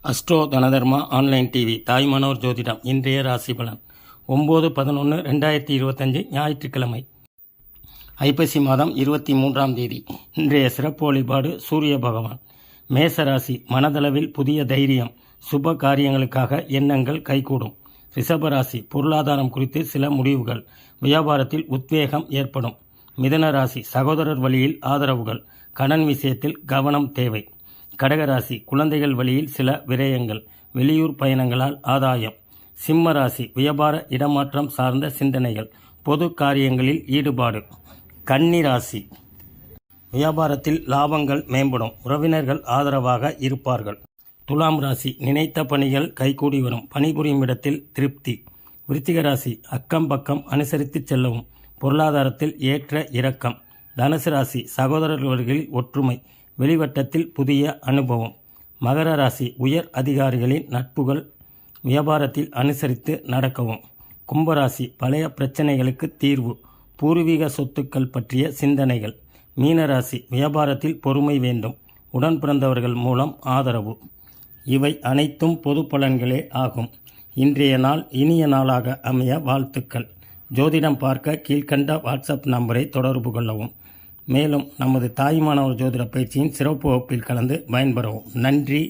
Astro தனதர்மா online TV Thayumanavar ஜோதிடம் இன்றைய ராசி பலன் 9/11/2025 ஞாயிற்றுக்கிழமை ஐப்பசி மாதம் 23ஆம் தேதி. இன்றைய சிறப்பு வழிபாடு சூரிய பகவான். மேசராசி மனதளவில் புதிய தைரியம், சுப காரியங்களுக்காக எண்ணங்கள் கைகூடும். ரிஷபராசி பொருளாதாரம் குறித்து சில முடிவுகள், வியாபாரத்தில் உத்வேகம் ஏற்படும். மிதனராசி சகோதரர் வழியில் ஆதரவுகள், கடன் விஷயத்தில் கவனம் தேவை. கடகராசி குழந்தைகள் வழியில் சில விரயங்கள், வெளியூர் பயணங்களால் ஆதாயம். சிம்ம ராசி வியாபார இடமாற்றம் சார்ந்த சிந்தனைகள், பொது காரியங்களில் ஈடுபாடு. கன்னி ராசி வியாபாரத்தில் லாபங்கள் மேம்படும், உறவினர்கள் ஆதரவாக இருப்பார்கள். துலாம் ராசி நினைத்த பணிகள் கைகூடி வரும், பணிபுரியும் இடத்தில் திருப்தி. விருச்சிக ராசி அக்கம் பக்கம் அனுசரித்து செல்லவும், பொருளாதாரத்தில் ஏற்ற இறக்கம். தனுசு ராசி சகோதரர்களில் ஒற்றுமை, வெளிவட்டத்தில் புதிய அனுபவம். மகர ராசி உயர் அதிகாரிகளின் நட்புகள், வியாபாரத்தில் அனுசரித்து நடக்கவும். கும்பராசி பழைய பிரச்சனைகளுக்கு தீர்வு, பூர்வீக சொத்துக்கள் பற்றிய சிந்தனைகள். மீனராசி வியாபாரத்தில் பொறுமை வேண்டும், உடன் பிறந்தவர்கள் மூலம் ஆதரவு. இவை அனைத்தும் பொது பலன்களே ஆகும். இன்றைய நாள் இனிய நாளாக அமைய வாழ்த்துக்கள். ஜோதிடம் பார்க்க கீழ்கண்ட வாட்ஸ்அப் நம்பரை தொடர்பு கொள்ளவும். மேலும் நமது தாய்மானவர் ஜோதிட பயிற்சியின் சிறப்பு வகுப்பில் கலந்து பயன்பெறவும். நன்றி.